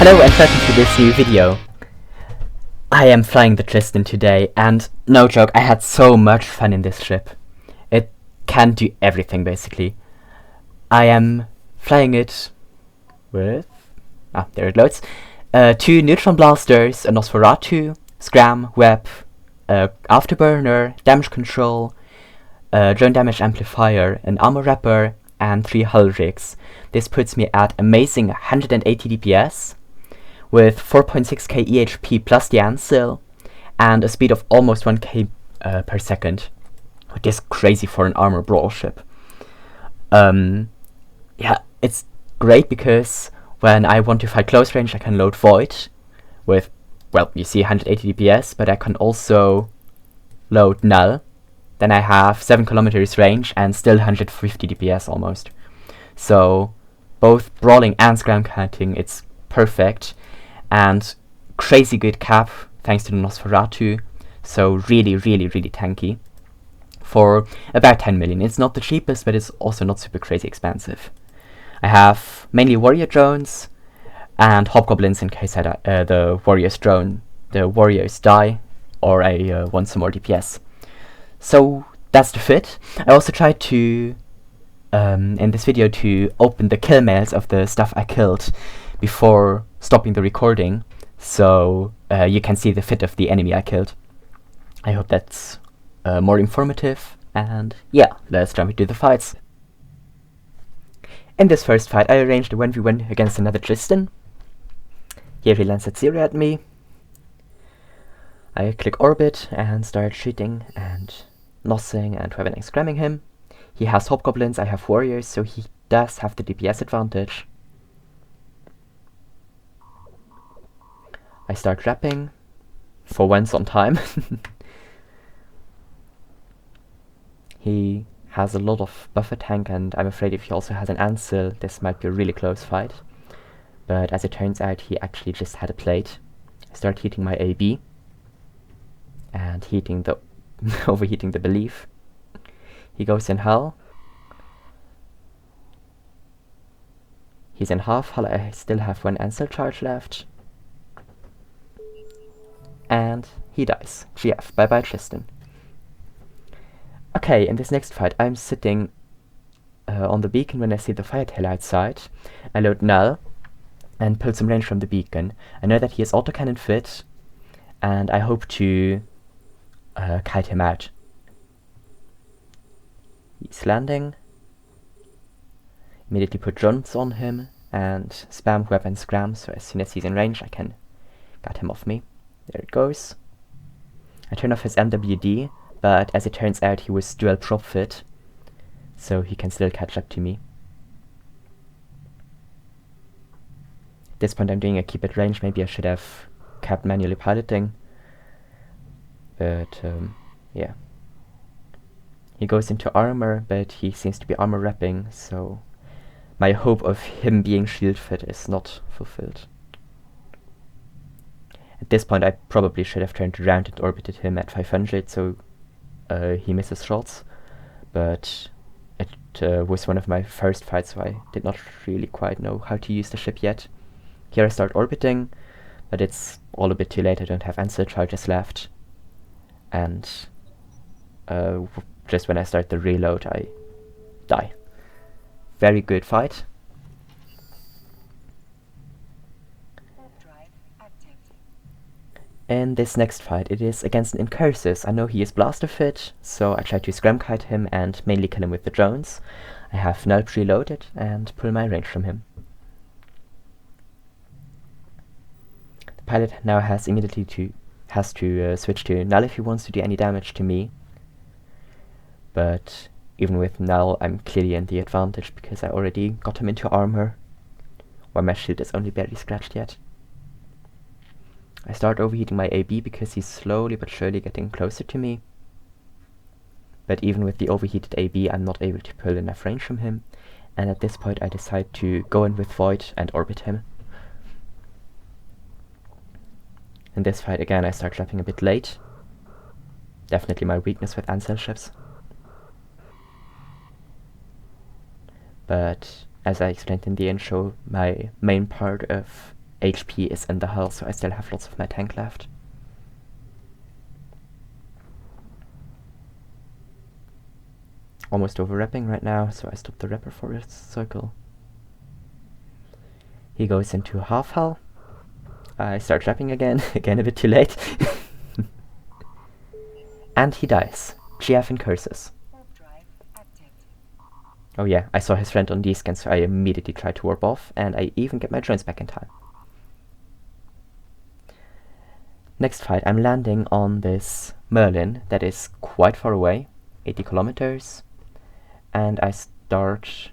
Hello and welcome to this new video. I am flying the Tristan today, and no joke, I had so much fun in this ship. It can do everything basically. I am flying it with... there it loads. 2 neutron blasters, a Nosferatu, Scram, Web, Afterburner, Damage Control, Drone Damage Amplifier, an Armor Wrapper, and 3 hull rigs. This puts me at amazing 180 DPS, with 4.6k EHP plus the Ancil, and a speed of almost 1k per second, which is crazy for an armor brawl ship. Yeah, it's great because when I want to fight close range I can load Void with, well, you see 180 DPS, but I can also load Null. Then I have 7 kilometers range and still 150 DPS almost. So both brawling and scram kiting, it's perfect. And crazy good cap thanks to the Nosferatu, so really tanky for about 10 million. It's not the cheapest, but it's also not super crazy expensive. I have mainly warrior drones and hobgoblins in case the warriors die or I want some more DPS. So that's the fit. I also tried to in this video to open the kill mails of the stuff I killed before stopping the recording, so you can see the fit of the enemy I killed. I hope that's more informative, and yeah, let's jump into the fights. In this first fight I arranged a 1v1 against another Tristan. Here he lands at 0 at me. I click orbit and start shooting and nossing and weapon and scramming him. He has hobgoblins, I have warriors, so he does have the DPS advantage. I start wrapping, for once on time. He has a lot of buffer tank, and I'm afraid if he also has an Ancil, this might be a really close fight. But as it turns out, he actually just had a plate. I start heating my AB, and overheating the Belief. He goes in hull. He's in half hull, I still have 1 Ancil charge left. And he dies. GF, bye bye Tristan. Okay, in this next fight I'm sitting on the beacon when I see the firetail outside. I load Null and pull some range from the beacon. I know that he is autocannon fit, and I hope to kite him out. He's landing. Immediately put drones on him and spam web and scram, so as soon as he's in range I can get him off me. There it goes. I turn off his MWD, but as it turns out he was dual prop fit, so he can still catch up to me. At this point I'm doing a keep at range. Maybe I should have kept manually piloting, but yeah. He goes into armor, but he seems to be armor wrapping, so my hope of him being shield fit is not fulfilled. At this point I probably should have turned around and orbited him at 500, so he misses shots, but it was one of my first fights, so I did not really quite know how to use the ship yet. Here I start orbiting, but it's all a bit too late. I don't have Ancil charges left, and just when I start the reload I die. Very good fight. In this next fight, it is against an Incursus. I know he is blaster fit, so I try to scram kite him and mainly kill him with the drones. I have Null preloaded and pull my range from him. The pilot now has to switch to Null if he wants to do any damage to me. But even with Null, I'm clearly in the advantage because I already got him into armor, while my shield is only barely scratched yet. I start overheating my AB because he's slowly but surely getting closer to me. But even with the overheated AB, I'm not able to pull enough range from him, and at this point I decide to go in with Void and orbit him. In this fight again I start trapping a bit late. Definitely my weakness with Ancil ships. But as I explained in the intro, my main part of HP is in the hull, so I still have lots of my tank left. Almost overwrapping right now, so I stop the wrapper for a circle. He goes into half hull. I start wrapping again, again a bit too late. And he dies. GF and curses. Oh yeah, I saw his friend on D-scan, so I immediately tried to warp off, and I even get my drones back in time. Next fight, I'm landing on this Merlin that is quite far away, 80 kilometers, and I start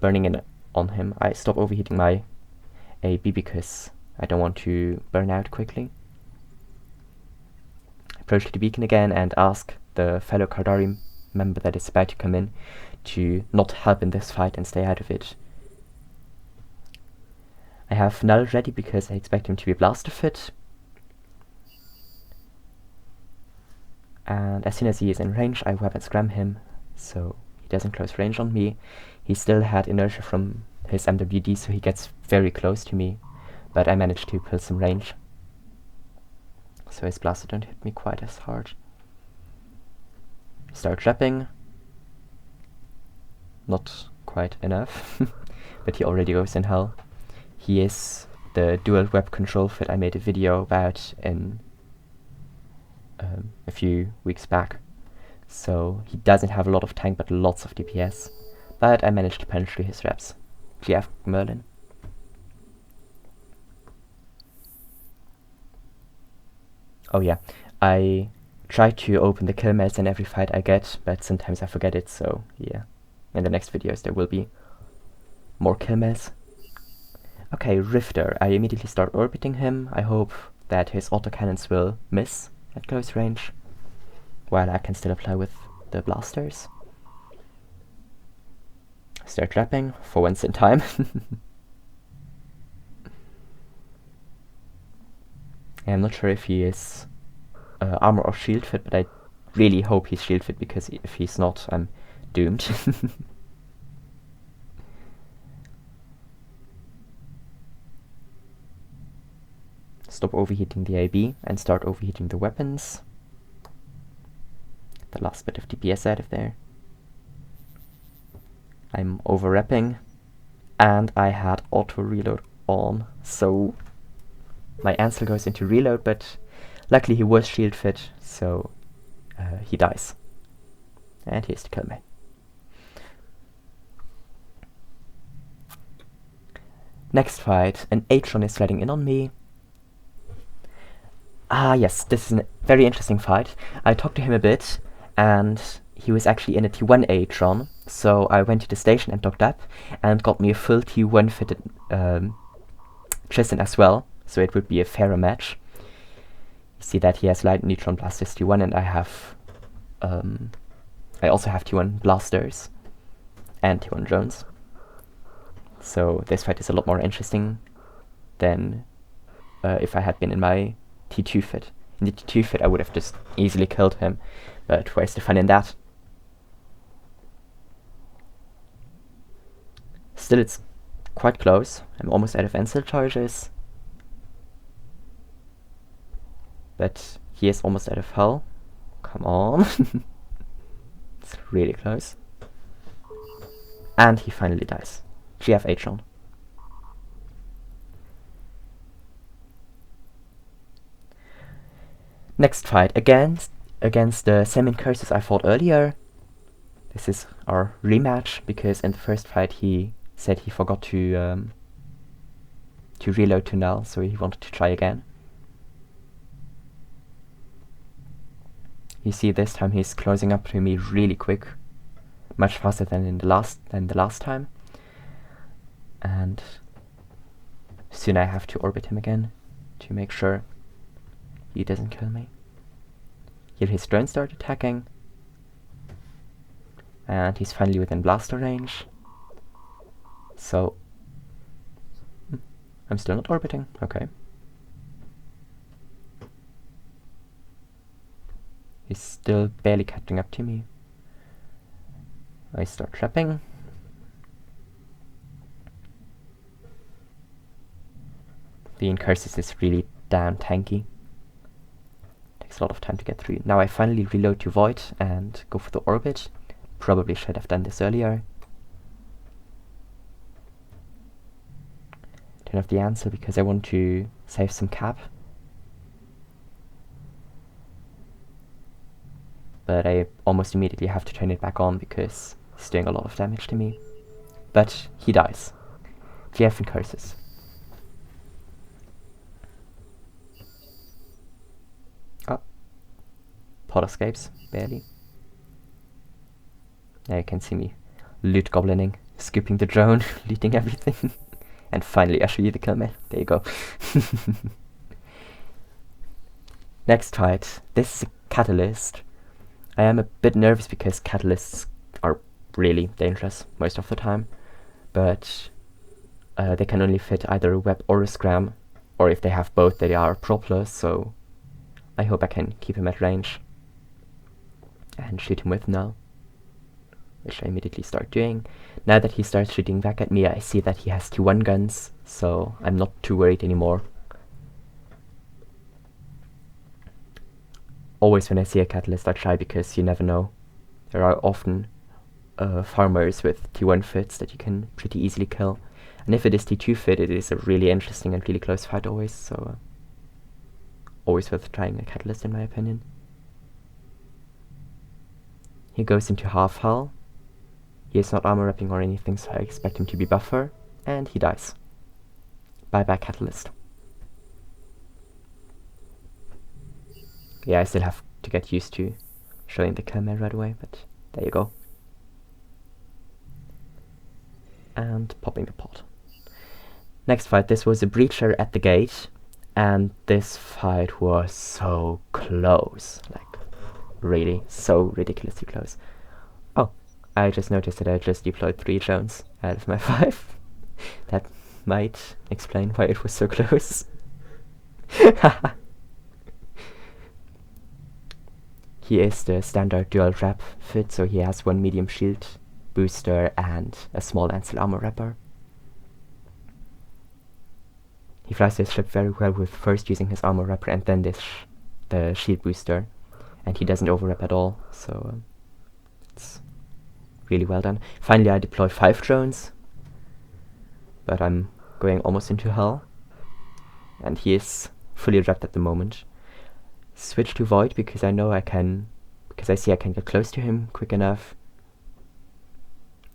burning in on him. I stop overheating my AB because I don't want to burn out quickly. Approach the beacon again and ask the fellow Cardari member that is about to come in to not help in this fight and stay out of it. I have Null ready because I expect him to be blaster fit. And as soon as he is in range, I weapon scram him, so he doesn't close range on me. He still had inertia from his MWD, so he gets very close to me, but I managed to pull some range, so his blaster don't hit me quite as hard. Start trapping. Not quite enough, but he already goes in hell. He is the dual web control fit I made a video about in a few weeks back. So he doesn't have a lot of tank but lots of DPS. But I managed to punch through his reps. GF Merlin. Oh yeah, I try to open the kill mess in every fight I get, but sometimes I forget it, so yeah. In the next videos there will be more kill mess. Okay, Rifter. I immediately start orbiting him. I hope that his autocannons will miss at close range, while I can still apply with the blasters. Start trapping, for once in time. I'm not sure if he is armor or shield fit, but I really hope he's shield fit, because if he's not, I'm doomed. Stop overheating the AB and start overheating the weapons. The last bit of DPS out of there. I'm overwrapping, and I had auto reload on, so my Ansel goes into reload, but luckily he was shield fit, so he dies. And he has to kill me. Next fight, an Atron is sliding in on me. Ah yes, this is a very interesting fight. I talked to him a bit, and he was actually in a T1 Atron, so I went to the station and docked up, and got me a full T1 fitted Tristan as well, so it would be a fairer match. You see that he has light neutron blasters T1, and I also have T1 blasters and T1 drones. So this fight is a lot more interesting than if I had been in my T2 fit. In the T2 fit I would have just easily killed him, but where's the fun in that? Still, it's quite close. I'm almost out of Ansel charges. But he is almost out of hull. Come on. It's really close. And he finally dies. GF Atron. Next fight, against the same curses I fought earlier. This is our rematch, because in the first fight he said he forgot to reload to null, so he wanted to try again. You see, this time he's closing up to me really quick, much faster than the last time. And soon I have to orbit him again to make sure he doesn't kill me. Here his drones start attacking, and he's finally within blaster range. So I'm still not orbiting. Okay. He's still barely catching up to me. I start trapping. Being curses is really damn tanky. Takes a lot of time to get through. Now I finally reload to Void and go for the orbit. Probably should have done this earlier. Turn off the answer because I want to save some cap. But I almost immediately have to turn it back on because he's doing a lot of damage to me. But he dies. GF and curses. Oh. Pod escapes, barely. Now you can see me loot goblining, scooping the drone, looting everything. And finally I show you the kill man. There you go. Next fight. This is a catalyst. I am a bit nervous because catalysts are really dangerous most of the time. But they can only fit either a web or a scram. Or if they have both, they are Pro Plus, so I hope I can keep him at range. And shoot him with null. Which I immediately start doing. Now that he starts shooting back at me, I see that he has T1 guns, so I'm not too worried anymore. Always when I see a catalyst I try, because you never know. There are often farmers with T1 fits that you can pretty easily kill. And if it is T2 fit, it is a really interesting and really close fight always, so always worth trying a catalyst in my opinion. He goes into half hull. He is not armor wrapping or anything, so I expect him to be buffer, and he dies. Bye bye catalyst. Yeah, I still have to get used to showing the camera right away, but there you go. And popping the pot. Next fight, this was a breacher at the gate, and this fight was so close. Like, really, so ridiculously close. Oh, I just noticed that I just deployed 3 drones out of my 5. That might explain why it was so close. He is the standard dual wrap fit, so he has 1 medium shield booster and a small ancil armor wrapper. He flies his ship very well with first using his armor wrapper and then the shield booster, and he doesn't overwrap at all, so it's really well done. Finally I deploy 5 drones, but I'm going almost into hell, and he is fully wrapped at the moment. Switch to Void because I know I can, because I see I can get close to him quick enough.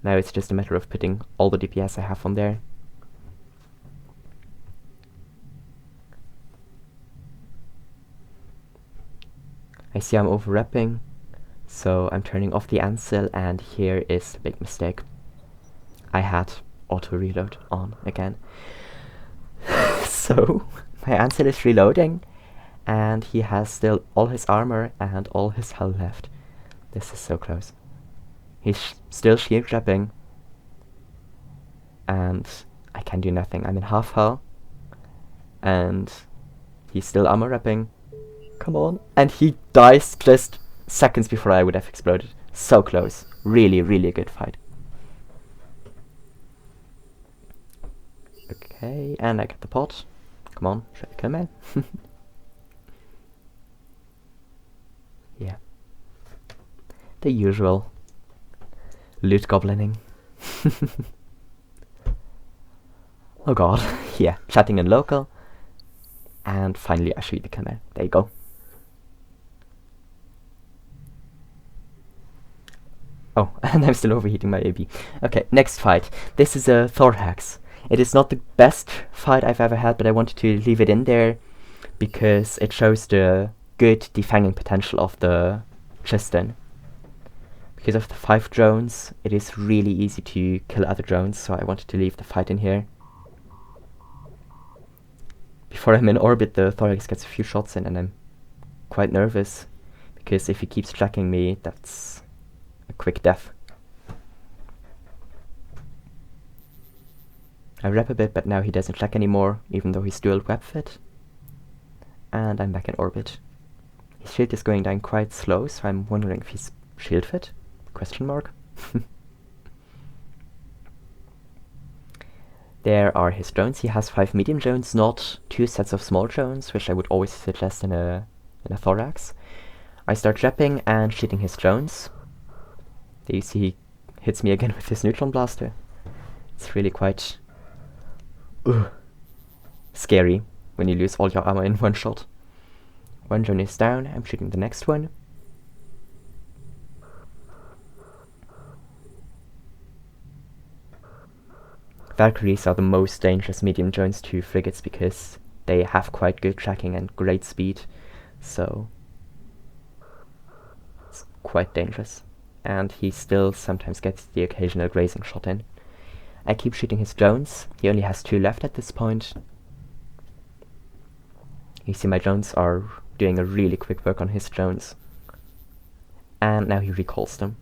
Now it's just a matter of putting all the DPS I have on there. I see I'm overwrapping, so I'm turning off the ancil, and here is the big mistake. I had auto reload on again. So my ancil is reloading, and he has still all his armor and all his hull left. This is so close. He's still shield wrapping, and I can do nothing. I'm in half hull, and he's still armor wrapping. Come on. And he dies just seconds before I would have exploded. So close. Really, really a good fight. Okay, and I get the pot. Come on, should I come in? Yeah. The usual loot goblining. Oh god. Yeah, chatting in local. And finally I show you the camera. There you go. Oh, and I'm still overheating my AB. Okay, next fight. This is a Thorax. It is not the best fight I've ever had, but I wanted to leave it in there because it shows the good defanging potential of the Tristan. Because of the 5 drones, it is really easy to kill other drones, so I wanted to leave the fight in here. Before I'm in orbit, the Thorax gets a few shots in, and I'm quite nervous, because if he keeps tracking me, that's a quick death. I wrap a bit, but now he doesn't track anymore, even though he's dual web fit. And I'm back in orbit. His shield is going down quite slow, so I'm wondering if he's shield fit? Question mark. There are his drones. He has 5 medium drones, not 2 sets of small drones, which I would always suggest in a thorax. I start trapping and shooting his drones. There you see he hits me again with his neutron blaster. It's really quite scary when you lose all your armor in one shot. One drone is down, I'm shooting the next one. Valkyries are the most dangerous medium drones to frigates because they have quite good tracking and great speed, so it's quite dangerous. And he still sometimes gets the occasional grazing shot in. I keep shooting his drones. He only has 2 left at this point. You see my drones are doing a really quick work on his drones. And now he recalls them.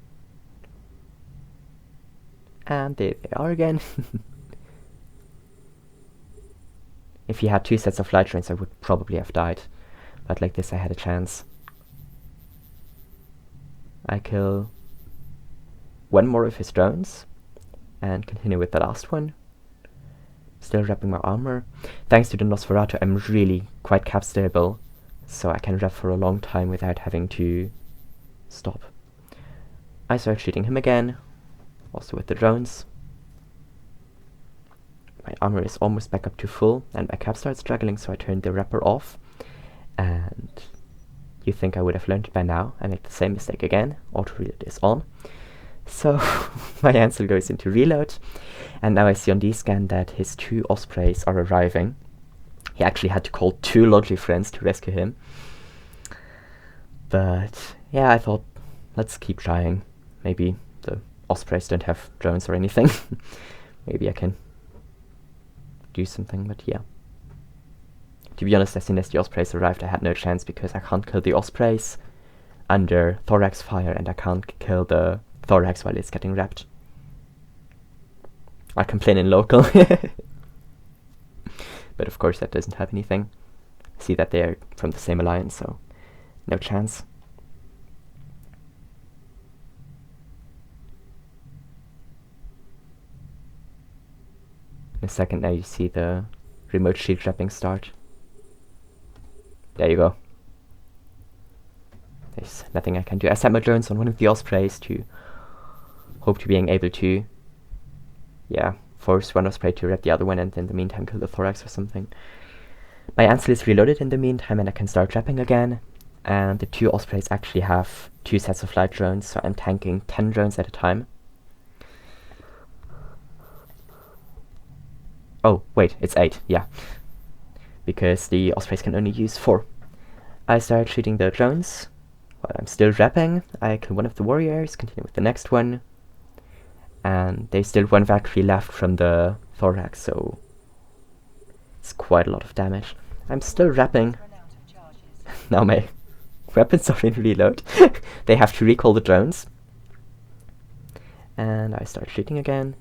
And there they are again. If he had 2 sets of light drones, I would probably have died. But like this, I had a chance. I kill 1 more of his drones and continue with the last one. Still wrapping my armor. Thanks to the Nosferatu, I'm really quite cap stable, so I can wrap for a long time without having to stop. I start shooting him again, also with the drones. My armor is almost back up to full, and my cap starts struggling, so I turn the wrapper off. And you think I would have learned by now. I make the same mistake again. Auto reload is on. So my Ansel goes into reload, and now I see on D-scan that his 2 Ospreys are arriving. He actually had to call 2 Lodgy friends to rescue him. But yeah, I thought, let's keep trying. Maybe the Ospreys don't have drones or anything. Maybe I can do something, but yeah. To be honest, as soon as the Ospreys arrived, I had no chance because I can't kill the Ospreys under Thorax fire, and I can't kill the Thorax while it's getting wrapped. I complain in local. But of course that doesn't have anything. See that they're from the same alliance, so no chance. In a second now you see the remote shield wrapping start. There you go. There's nothing I can do. I set my drones on one of the Ospreys to hope to being able to, yeah, force one Osprey to wrap the other one and in the meantime kill the Thorax or something. My Ansel is reloaded in the meantime and I can start trapping again. And the 2 Ospreys actually have 2 sets of light drones, so I'm tanking 10 drones at a time. Oh, wait, it's 8, yeah. Because the Ospreys can only use 4. I start shooting the drones. While I'm still wrapping, I kill one of the warriors, continue with the next one. And there's still 1 Valkyrie left from the Thorax, so it's quite a lot of damage. I'm still wrapping. Now my weapons are in reload. They have to recall the drones. And I start shooting again.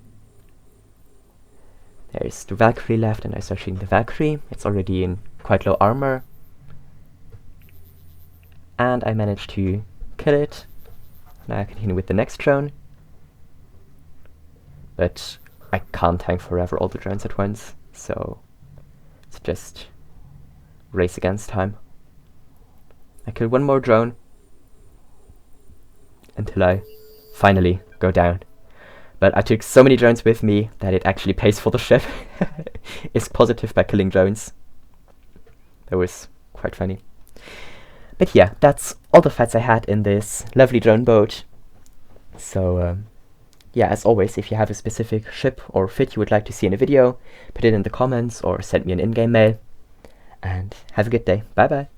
There's the Valkyrie left, and I start shooting the Valkyrie. It's already in quite low armor. And I managed to kill it. Now I continue with the next drone. But I can't tank forever all the drones at once, so it's just race against time. I kill 1 more drone until I finally go down. But I took so many drones with me that it actually pays for the ship. It's positive by killing drones. That was quite funny. But yeah, that's all the fights I had in this lovely drone boat. So yeah, as always, if you have a specific ship or fit you would like to see in a video, put it in the comments or send me an in-game mail. And have a good day. Bye bye.